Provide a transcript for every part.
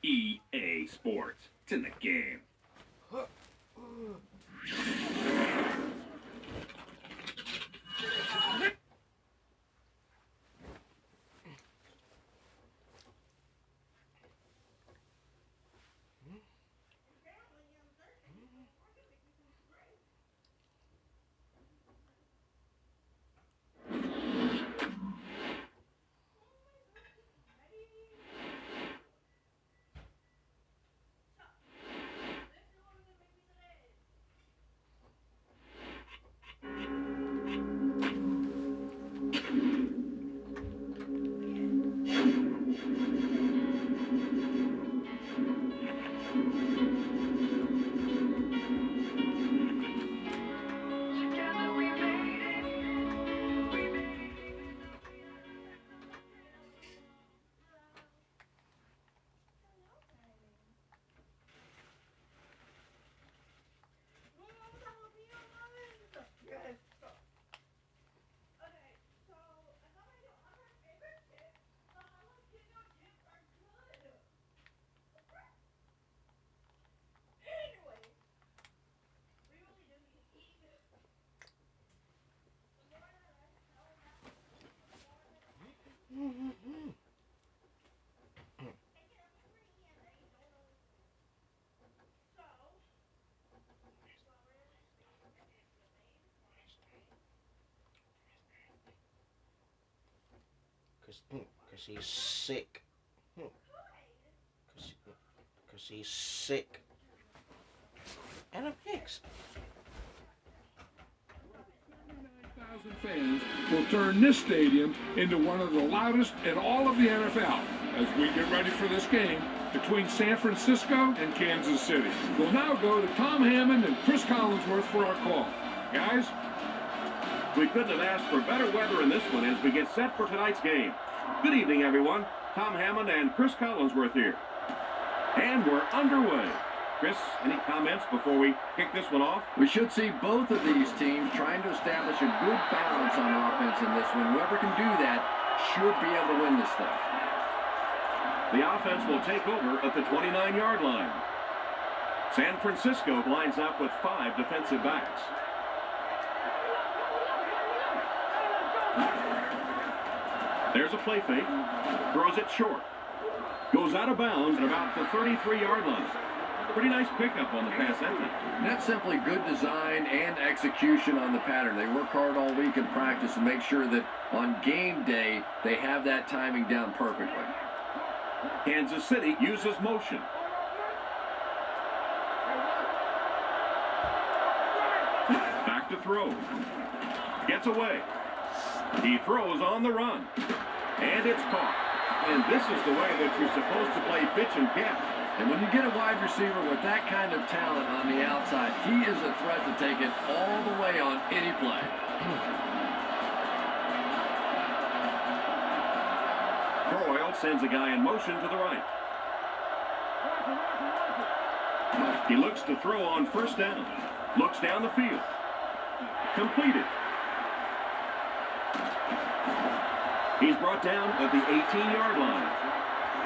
EA Sports. It's in the game. Because he's sick. Because he's sick. And a pix. 9,000 fans will turn this stadium into one of the loudest in all of the NFL as we get ready for this game between San Francisco and Kansas City. We'll now go to Tom Hammond and Chris Collinsworth for our call. Guys? We couldn't have asked for better weather in this one as we get set for tonight's game. Good evening, everyone. Tom Hammond and Chris Collinsworth here. And we're underway. Chris, any comments before we kick this one off? We should see both of these teams trying to establish a good balance on offense in this one. Whoever can do that should be able to win this thing. The offense will take over at the 29-yard line. San Francisco lines up with 5 defensive backs. There's a play fake. Throws it short. Goes out of bounds at about the 33-yard line. Pretty nice pickup on the pass entry. That's simply good design and execution on the pattern. They work hard all week in practice to make sure that on game day they have that timing down perfectly. Kansas City uses motion. Back to throw. Gets away. He throws on the run. And it's caught. And this is the way that you're supposed to play pitch and catch. And when you get a wide receiver with that kind of talent on the outside, he is a threat to take it all the way on any play. Broyle sends a guy in motion to the right. He looks to throw on first down. Looks down the field. Completed. He's brought down at the 18-yard line.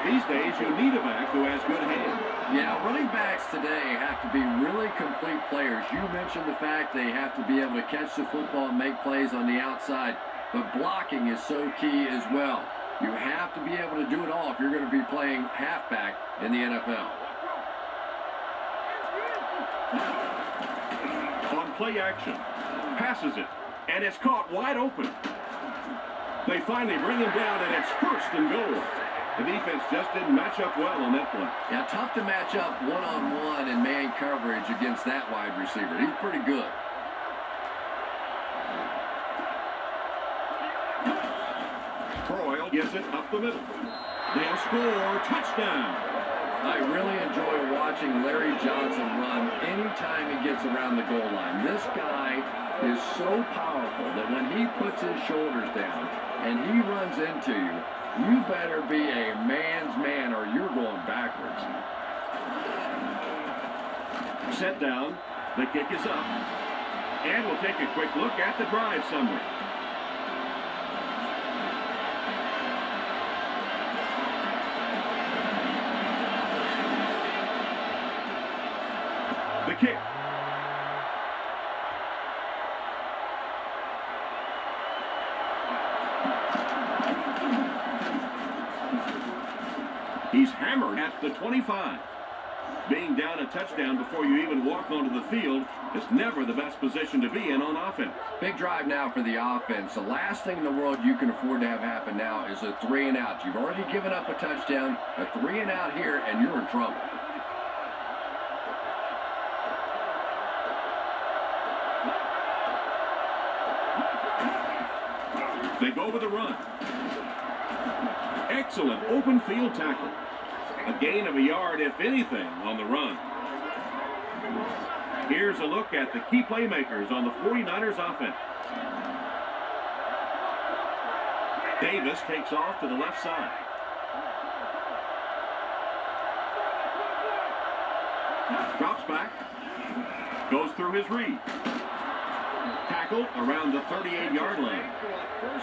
These days, you need a back who has good hands. Yeah, running backs today have to be really complete players. You mentioned the fact they have to be able to catch the football and make plays on the outside, but blocking is so key as well. You have to be able to do it all if you're going to be playing halfback in the NFL. On play action, passes it, and it's caught wide open. They finally bring him down, and it's first and goal. The defense just didn't match up well on that play. Yeah, tough to match up one-on-one in man coverage against that wide receiver. He's pretty good. Broyle gets it up the middle. They'll score. Touchdown. I really enjoy watching Larry Johnson run anytime he gets around the goal line. This guy is so powerful that when he puts his shoulders down and he runs into you, you better be a man's man or you're going backwards. Set down. The kick is up. And we'll take a quick look at the drive summary. He's hammered at the 25. Being down a touchdown before you even walk onto the field is never the best position to be in on offense. Big drive now for the offense. The last thing in the world you can afford to have happen now is a 3-and-out. You've already given up a touchdown, a 3-and-out here, and you're in trouble. They go with the run. Excellent open field tackle. A gain of a yard, if anything, on the run. Here's a look at the key playmakers on the 49ers offense. Davis takes off to the left side. Drops back. Goes through his read. Tackle around the 38-yard line.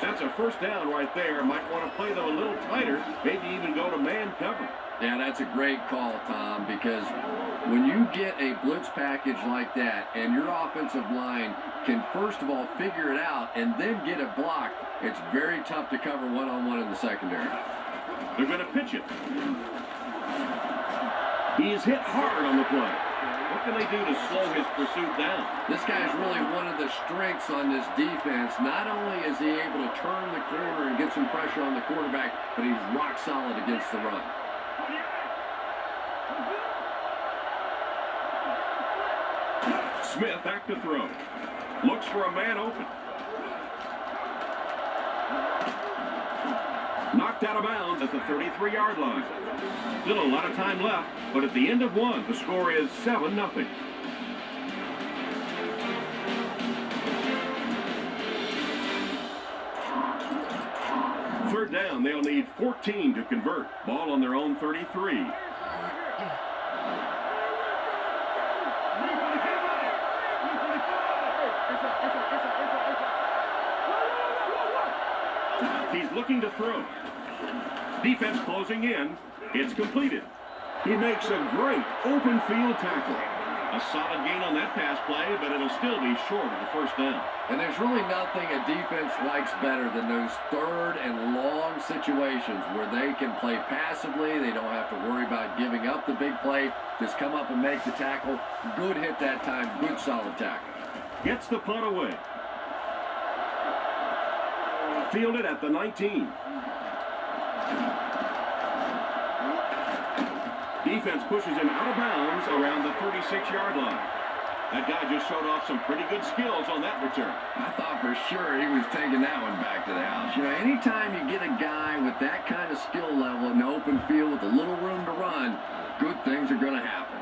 That's a first down right there. Might want to play them a little tighter, maybe even go to man cover. Yeah, that's a great call, Tom, because when you get a blitz package like that and your offensive line can, first of all, figure it out and then get a block, it's very tough to cover one-on-one in the secondary. They're going to pitch it. He's hit hard on the play. What can they do to slow his pursuit down? This guy's really one of the strengths on this defense. Not only is he able to turn the corner and get some pressure on the quarterback, but he's rock solid against the run. Smith back to throw. Looks for a man open. Knocked out of bounds at the 33-yard line. Still a lot of time left, but at the end of one, the score is 7-0. Third down, they'll need 14 to convert. Ball on their own 33. He's looking to throw. Defense closing in. It's completed. He makes a great open field tackle. A solid gain on that pass play, but it'll still be short of the first down. And there's really nothing a defense likes better than those third and long situations where they can play passively. They don't have to worry about giving up the big play. Just come up and make the tackle. Good hit that time. Good solid tackle. Gets the punt away. Fielded at the 19. Defense pushes him out of bounds around the 36-yard line. That guy just showed off some pretty good skills on that return. I thought for sure he was taking that one back to the house. You know, anytime you get a guy with that kind of skill level in the open field with a little room to run, good things are going to happen.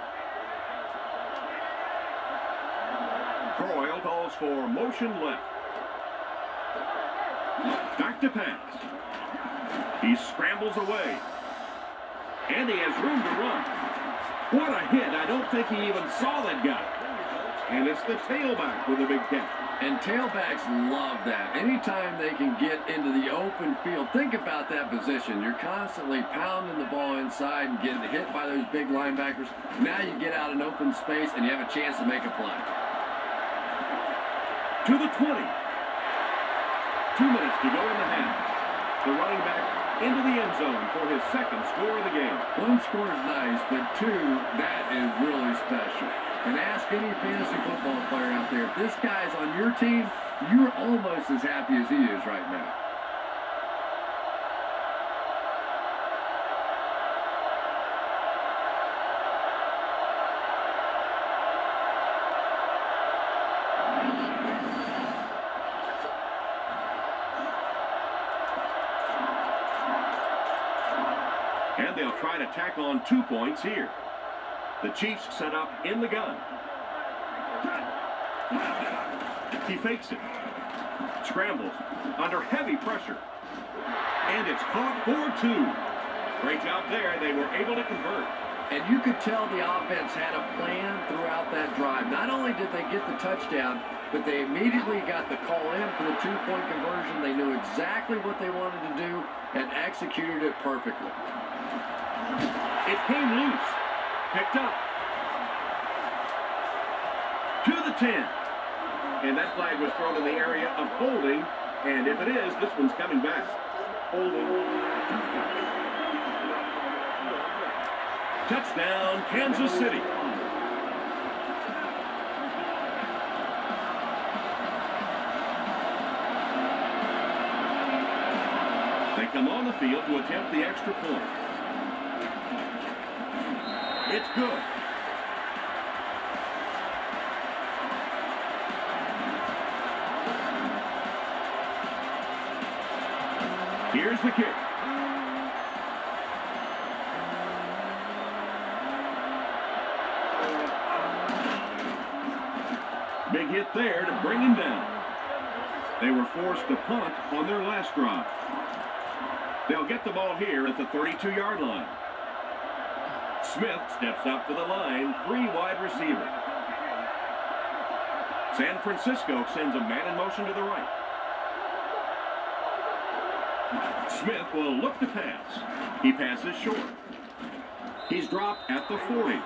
Croyle calls for motion left. Back to pass. He scrambles away. And he has room to run. What a hit. I don't think he even saw that guy. And it's the tailback with a big catch. And tailbacks love that. Anytime they can get into the open field, think about that position. You're constantly pounding the ball inside and getting hit by those big linebackers. Now you get out in open space and you have a chance to make a play. To the 20. 2 minutes to go in the half. The running back into the end zone for his second score of the game. One score is nice, but two, that is really special. And ask any fantasy football player out there, if this guy's on your team, you're almost as happy as he is right now. And they'll try to tack on 2 points here. The Chiefs set up in the gun. He fakes it. Scrambles under heavy pressure. And it's caught for 2. Great job there. They were able to convert. And you could tell the offense had a plan throughout that drive. Not only did they get the touchdown, but they immediately got the call in for the 2-point conversion. They knew exactly what they wanted to do and executed it perfectly. It came loose. Picked up. To the 10. And that flag was thrown in the area of holding. And if it is, this one's coming back. Holding. Touchdown, Kansas City. They come on the field to attempt the extra point. It's good. Here's the kick. Big hit there to bring him down. They were forced to punt on their last drive. They'll get the ball here at the 32-yard line. Smith steps up to the line, 3 wide receivers. San Francisco sends a man in motion to the right. Smith will look to pass. He passes short. He's dropped at the 40.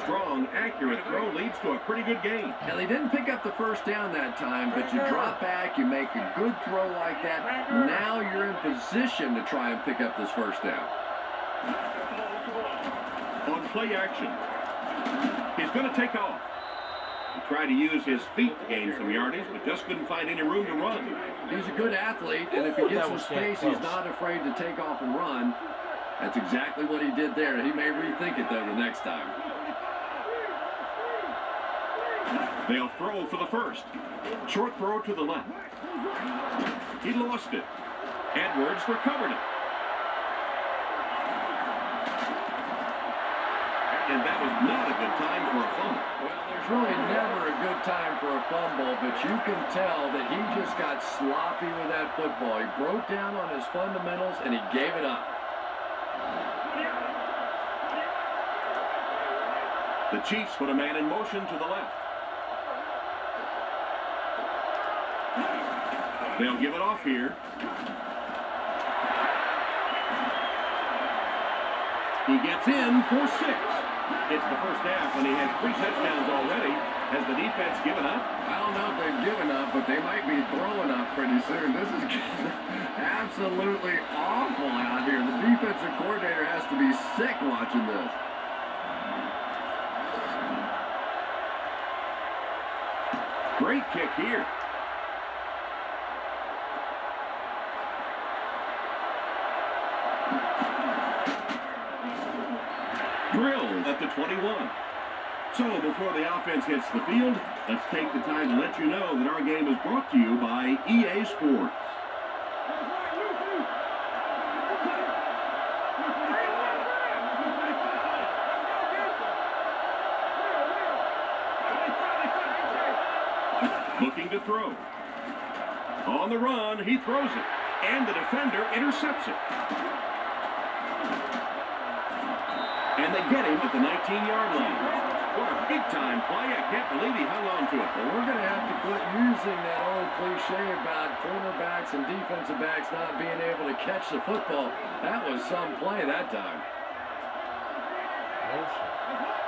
Strong, accurate throw leads to a pretty good gain. Now, they didn't pick up the first down that time, but you drop back, you make a good throw like that. Now you're in position to try and pick up this first down. On play action, he's going to take off. He tried to use his feet to gain some yardage, but just couldn't find any room to run. He's a good athlete, and if he gets some space, he's not afraid to take off and run. That's exactly what he did there. He may rethink it, though, the next time. They'll throw for the first. Short throw to the left. He lost it. Edwards recovered it. And that was not a good time for a fumble. Well, there's really never a good time for a fumble, but you can tell that he just got sloppy with that football. He broke down on his fundamentals, and he gave it up. The Chiefs put a man in motion to the left. They'll give it off here. He gets in for 6. It's the first half, and he has 3 touchdowns already. Has the defense given up? I don't know if they've given up, but they might be throwing up pretty soon. This is absolutely awful out here. The defensive coordinator has to be sick watching this. Great kick here. Drilled at the 21. So before the offense hits the field, let's take the time to let you know that our game is brought to you by EA Sports. Looking to throw. On the run, he throws it. And the defender intercepts it. And they get him at the 19-yard line. What a big-time play. I can't believe he hung on to it. Well, we're going to have to quit using that old cliche about cornerbacks and defensive backs not being able to catch the football. That was some play that time.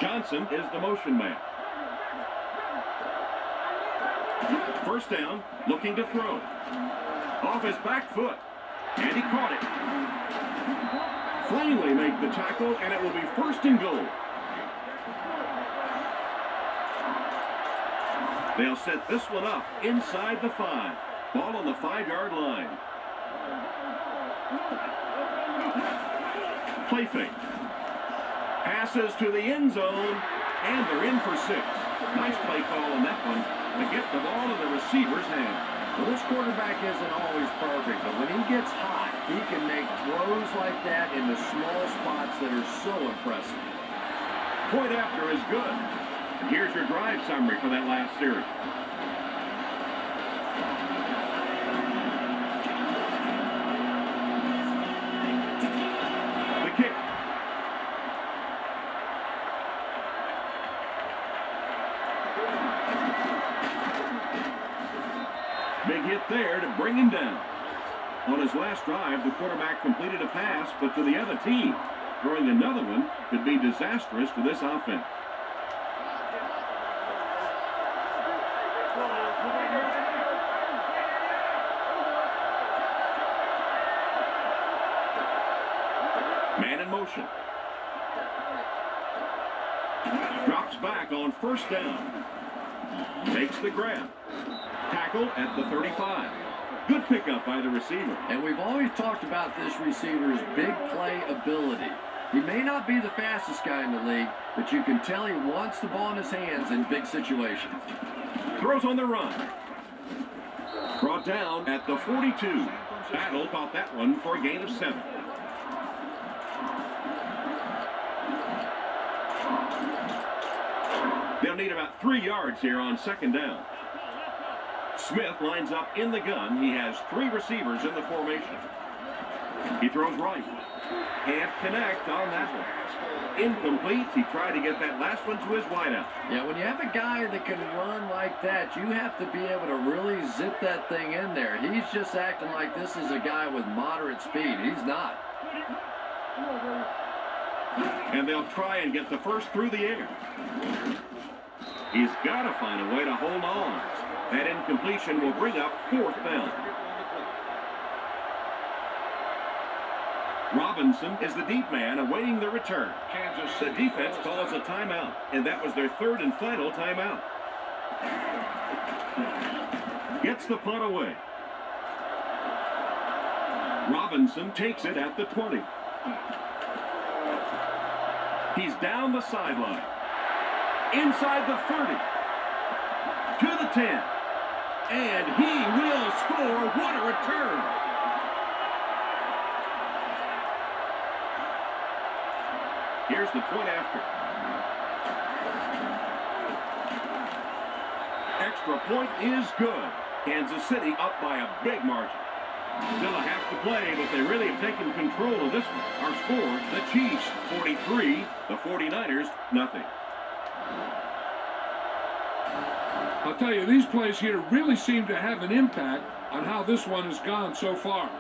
Johnson is the motion man. First down, looking to throw. Off his back foot. And he caught it. Finally make the tackle, and it will be 1st and goal. They'll set this one up inside the 5. Ball on the 5-yard line. Play fake. Passes to the end zone, and they're in for 6. Nice play call on that one to get the ball in the receiver's hand. Well, this quarterback isn't always perfect, but when he gets hot, he can make throws like that in the small spots that are so impressive. Point after is good. And here's your drive summary for that last series. The kick. Big hit there to bring him down. On his last drive, the quarterback completed a pass, but to the other team. Throwing another one could be disastrous to this offense. Man in motion. drops back on first down. Makes the grab. Tackle at the 35. Good pickup by the receiver. And we've always talked about this receiver's big play ability. He may not be the fastest guy in the league, but you can tell he wants the ball in his hands in big situations. Throws on the run. Brought down at the 42. Battle caught that one for a gain of 7. They'll need about 3 yards here on second down. Smith lines up in the gun. He has 3 receivers in the formation. He throws right. Can't connect on that one. Incomplete. He tried to get that last one to his wideout. Yeah, when you have a guy that can run like that, you have to be able to really zip that thing in there. He's just acting like this is a guy with moderate speed. He's not. And they'll try and get the first through the air. He's got to find a way to hold on. That incompletion will bring up 4th down. Robinson is the deep man awaiting the return. The defense calls a timeout, and that was their 3rd and final timeout. Gets the punt away. Robinson takes it at the 20. He's down the sideline. Inside the 30. To the 10. And he will score. What a return. Here's the point after. Extra point is good. Kansas City up by a big margin. Still a half to play, but they really have taken control of this one. Our score, the Chiefs 43, the 49ers nothing. I'll tell you, these plays here really seem to have an impact on how this one has gone so far.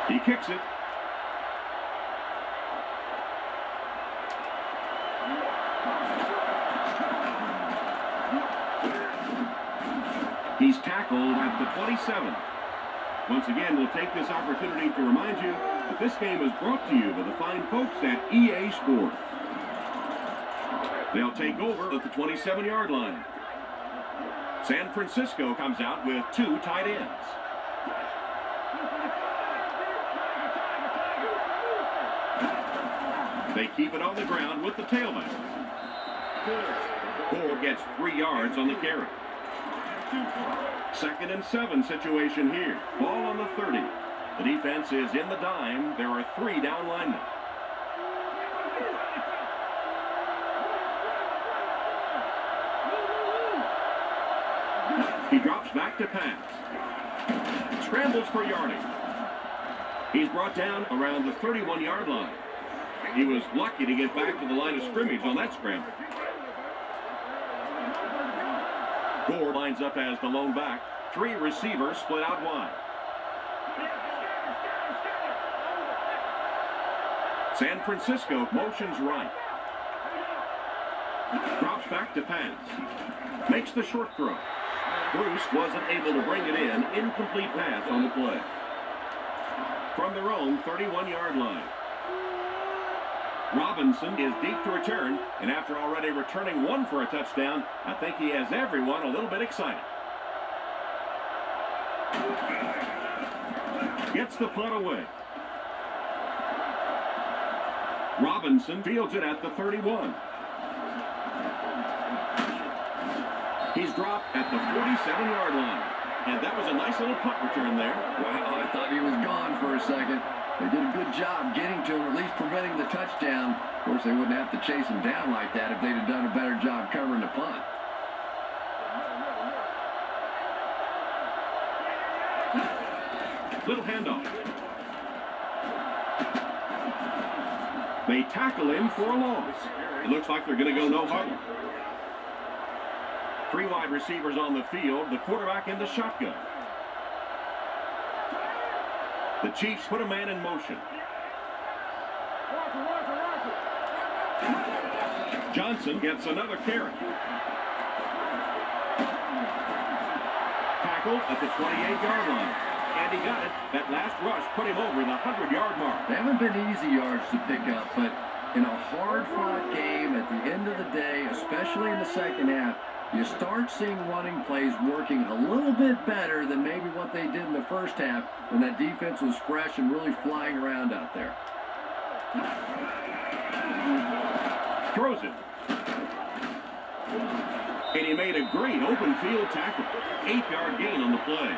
He kicks it. He's tackled at the 27. Once again, we'll take this opportunity to remind you that this game is brought to you by the fine folks at EA Sports. They'll take over at the 27-yard line. San Francisco comes out with 2 tight ends. They keep it on the ground with the tailback. Ford gets 3 yards on the carry. 2nd and 7 situation here. Ball on the 30. The defense is in the dime. There are 3 down linemen. He drops back to pass. Scrambles for yardage. He's brought down around the 31-yard line. He was lucky to get back to the line of scrimmage on that scramble. Gore lines up as the lone back. 3 receivers split out wide. San Francisco motions right. Drops back to pass. Makes the short throw. Bruce wasn't able to bring it in. Incomplete pass on the play. From their own 31-yard line. Robinson is deep to return, and after already returning 1 for a touchdown, I think he has everyone a little bit excited. Gets the punt away. Robinson fields it at the 31. He's dropped at the 47-yard line. And that was a nice little punt return there. Wow, I thought he was gone for a second. They did a good job getting to him, or at least preventing the touchdown. Of course, they wouldn't have to chase him down like that if they'd have done a better job covering the punt. Little handoff. They tackle him for a loss. It looks like they're going to go no huddle. 3 wide receivers on the field, the quarterback in the shotgun. The Chiefs put a man in motion. Johnson gets another carry. Tackled at the 28-yard line. And he got it. That last rush put him over the 100-yard mark. They haven't been easy yards to pick up, but in a hard-fought game at the end of the day, especially in the second half, you start seeing running plays working a little bit better than maybe what they did in the first half when that defense was fresh and really flying around out there. Throws it. And he made a great open field tackle. 8-yard gain on the play.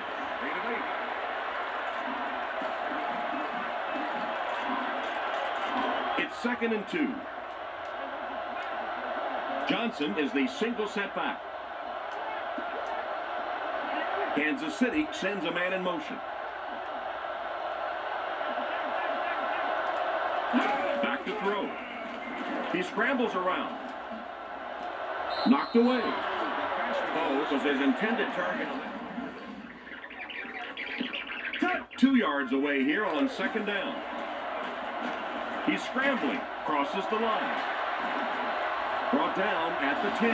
It's 2nd and 2. Johnson is the single setback. Kansas City sends a man in motion. Back to throw. He scrambles around. Knocked away. Oh, was his intended target. 2 yards away here on 2nd down. He's scrambling. Crosses the line. Brought down at the 10.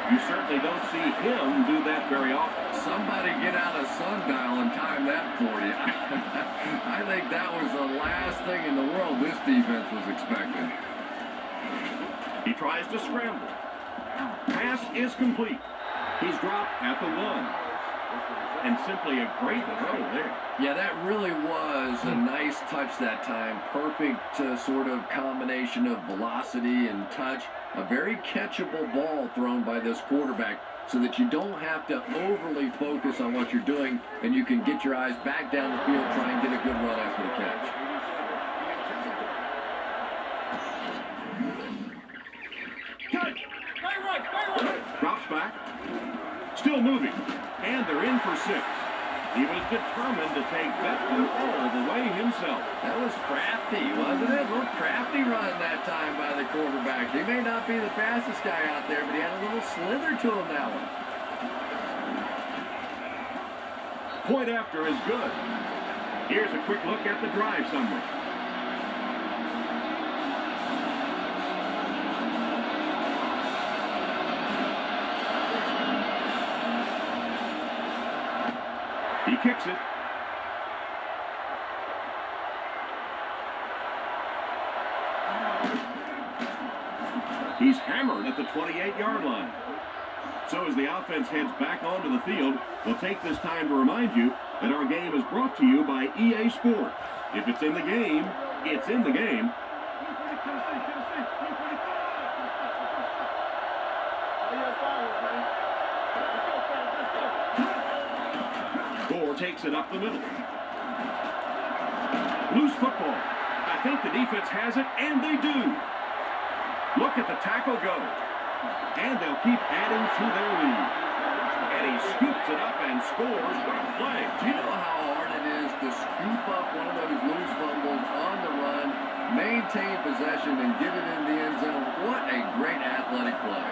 You certainly don't see him do that very often. Somebody get out a sundial and time that for you. I think that was the last thing in the world this defense was expecting. He tries to scramble. Pass is complete. He's dropped at the 1. And simply a great throw there. Yeah, that really was a nice touch that time. Perfect sort of combination of velocity and touch. A very catchable ball thrown by this quarterback so that you don't have to overly focus on what you're doing and you can get your eyes back down the field, try and get a good run after the catch. Drops back. Still moving. And they're in for 6. He was determined to take that one all the way himself. That was crafty, wasn't it? A little crafty run that time by the quarterback. He may not be the fastest guy out there, but he had a little slither to him that one. Point after is good. Here's a quick look at the drive summary. He kicks it. He's hammered at the 28-yard line. So as the offense heads back onto the field, we'll take this time to remind you that our game is brought to you by EA Sports. If it's in the game, it's in the game. Gore takes it up the middle. Loose football. I think the defense has it, and they do. Look at the tackle go. And they'll keep adding to their lead. And he scoops it up and scores. What a play. Do you know how hard it is to scoop up one of those loose fumbles on the run, maintain possession, and get it in the end zone? What a great athletic play.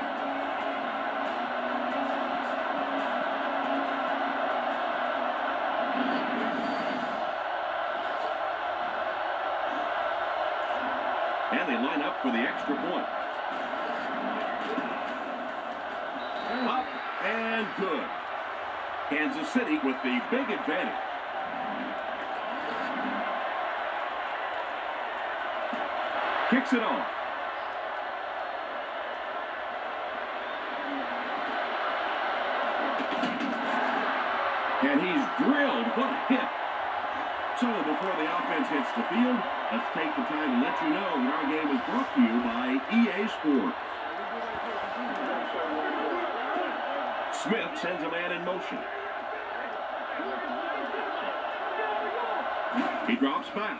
And they line up for the extra point. Up and good. Kansas City with the big advantage. Kicks it off. And he's drilled. What a hit. So before the offense hits the field, let's take the time to let you know that our game is brought to you by EA Sports. Smith sends a man in motion. He drops back.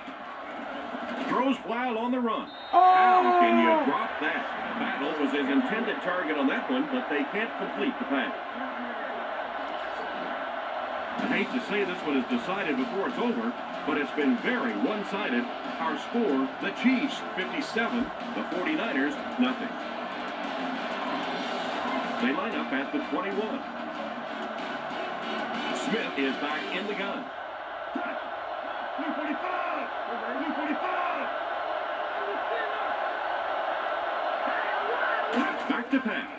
Throws wild on the run. How can you drop that? Battle was his intended target on that one, but they can't complete the pass. I hate to say this one is decided before it's over, but it's been very one-sided. Our score, the Chiefs 57, the 49ers nothing. They line up at the 21. Smith is back in the gun. Blue 45! Blue 45! Back to pass.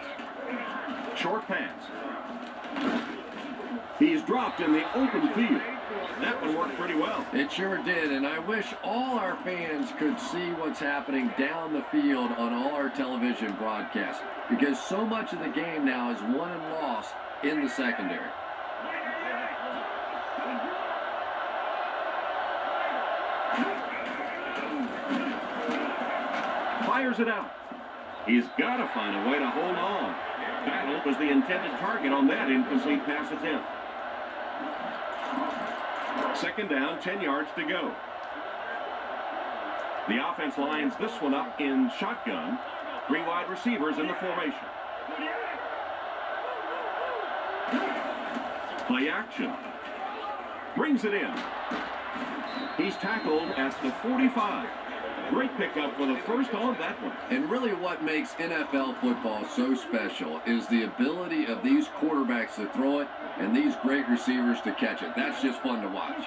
Short pass. He's dropped in the open field. That one worked pretty well. It sure did, and I wish all our fans could see what's happening down the field on all our television broadcasts, because so much of the game now is won and lost in the secondary. Fires it out. He's got to find a way to hold on. Battle was the intended target on that incomplete pass attempt. Second down, 10 yards to go. The offense lines this one up in shotgun. 3 wide receivers in the formation. Play action. Brings it in. He's tackled at the 45. Great pickup for the first on that one. And really what makes NFL football so special is the ability of these quarterbacks to throw it and these great receivers to catch it. That's just fun to watch.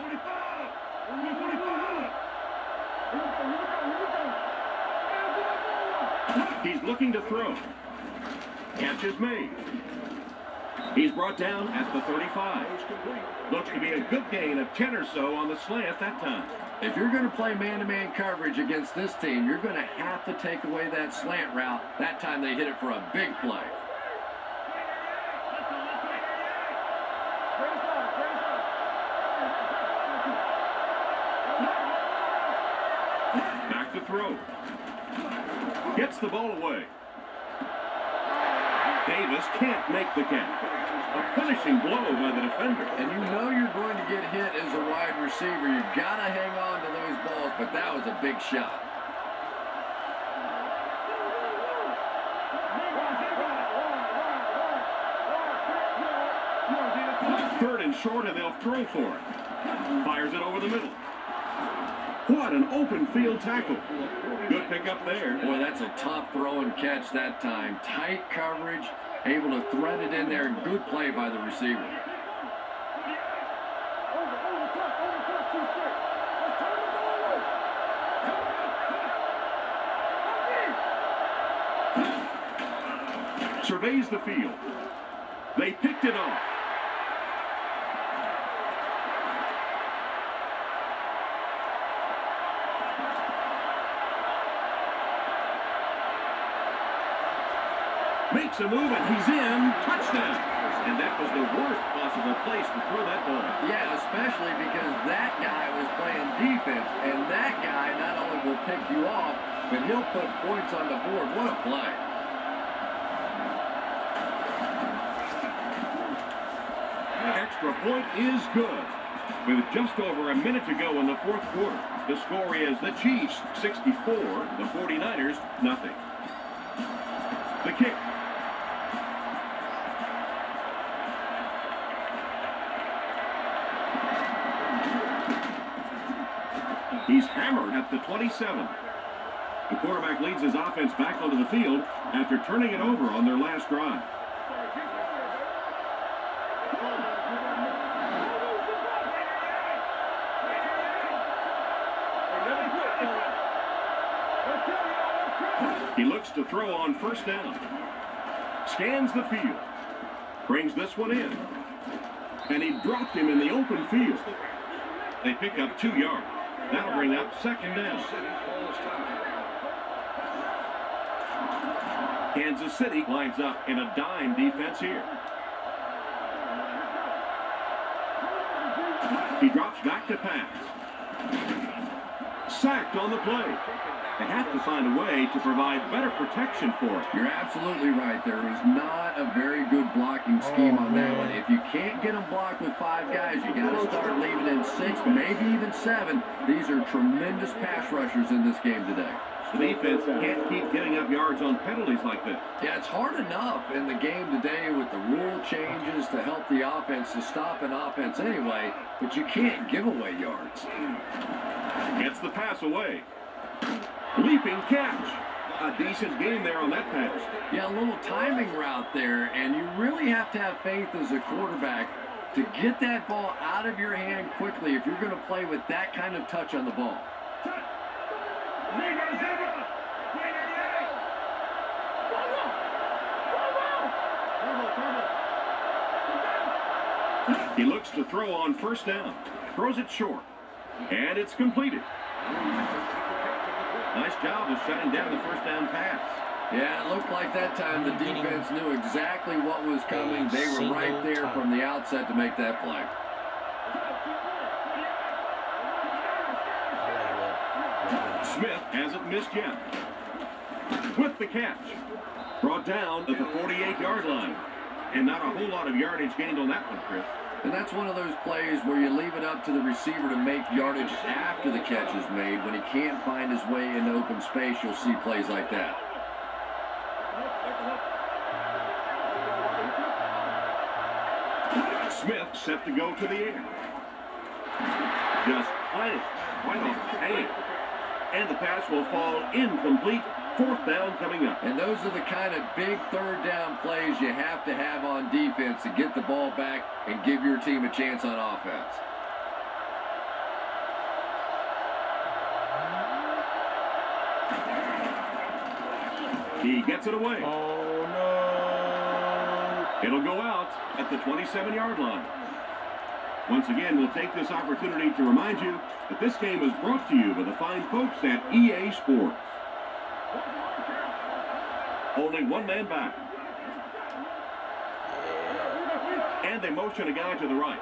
He's looking to throw. Catch is made. He's brought down at the 35. Looks to be a good gain of 10 or so on the slant that time. If you're going to play man-to-man coverage against this team, you're going to have to take away that slant route. That time they hit it for a big play. Back to throw. Gets the ball away. Davis can't make the catch. A punishing blow by the defender. And you know you're going to get hit as a wide receiver. You've got to hang on to those balls, but that was a big shot. Third and short, and they'll throw for it. Fires it over the middle. What an open field tackle. Good pickup there. Boy, that's a tough throw and catch that time. Tight coverage, able to thread it in there. Good play by the receiver. Surveys the field. They picked it off. Makes a move, and he's in. Touchdown. And that was the worst possible place to throw that ball. Yeah, especially because that guy was playing defense, and that guy not only will pick you off, but he'll put points on the board. What a play. Extra point is good. With just over a minute to go in the fourth quarter, the score is the Chiefs 64, the 49ers nothing. The kick. He's hammered at the 27. The quarterback leads his offense back onto the field after turning it over on their last drive. He looks to throw on first down. Scans the field. Brings this one in. And he dropped him in the open field. They pick up 2 yards. That'll bring up second down. Kansas City lines up in a dime defense here. He drops back to pass. sacked on the play. They have to find a way to provide better protection for it. You're absolutely right. There is not a very good blocking scheme on that one. If you can't get them blocked with 5 guys, you got to start leaving in 6, maybe even 7. These are tremendous pass rushers in this game today. The defense can't keep giving up yards on penalties like this. Yeah, it's hard enough in the game today with the rule changes to help the offense to stop an offense anyway, but you can't give away yards. Gets the pass away. Leaping catch. A decent game there on that pass. Yeah, a little timing route there, and you really have to have faith as a quarterback to get that ball out of your hand quickly if you're going to play with that kind of touch on the ball. He looks to throw on first down. Throws it short. And it's completed. Nice job of shutting down the first down pass. Yeah, it looked like that time the defense knew exactly what was coming. They were right there from the outset to make that play. Smith hasn't missed yet. With the catch. Brought down at the 48-yard line. And not a whole lot of yardage gained on that one, Chris. And that's one of those plays where you leave it up to the receiver to make yardage after the catch is made. When he can't find his way into open space, you'll see plays like that. Smith set to go to the air. Just right off his hand. And the pass will fall incomplete. 4th down coming up. And those are the kind of big 3rd down plays you have to have on defense to get the ball back and give your team a chance on offense. He gets it away. Oh, no. It'll go out at the 27-yard line. Once again, we'll take this opportunity to remind you that this game is brought to you by the fine folks at EA Sports. Only one man back. And they motion a guy to the right.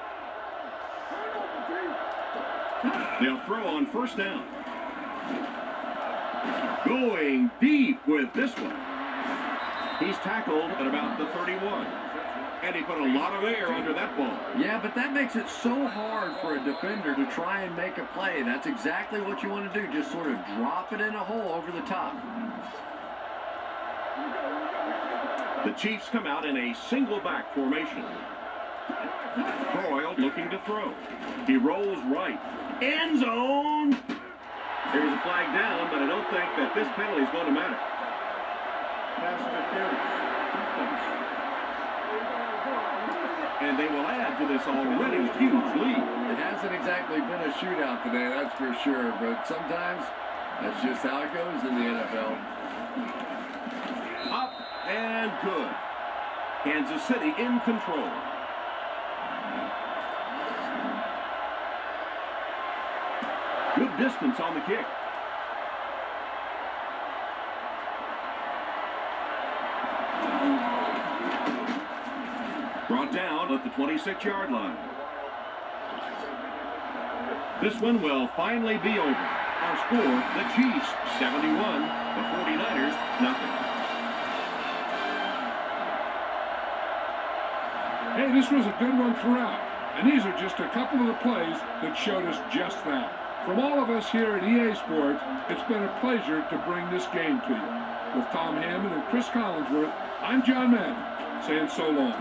They'll throw on first down. Going deep with this one. He's tackled at about the 31. And he put a lot of air under that ball. Yeah, but that makes it so hard for a defender to try and make a play. That's exactly what you want to do. Just sort of drop it in a hole over the top. The Chiefs come out in a single back formation. Broyle looking to throw. He rolls right. End zone. There's a flag down, but I don't think that this penalty is going to matter. Pass interference. And they will add to this already huge lead. It hasn't exactly been a shootout today, that's for sure, but sometimes that's just how it goes in the NFL. Up and good. Kansas City in control. Good distance on the kick. Brought down at the 26-yard line. This one will finally be over. Our score, the Chiefs 71, the 49ers nothing. Hey, this was a good one throughout. And these are just a couple of the plays that showed us just that. From all of us here at EA Sports, it's been a pleasure to bring this game to you. With Tom Hammond and Chris Collinsworth, I'm John Madden, saying so long.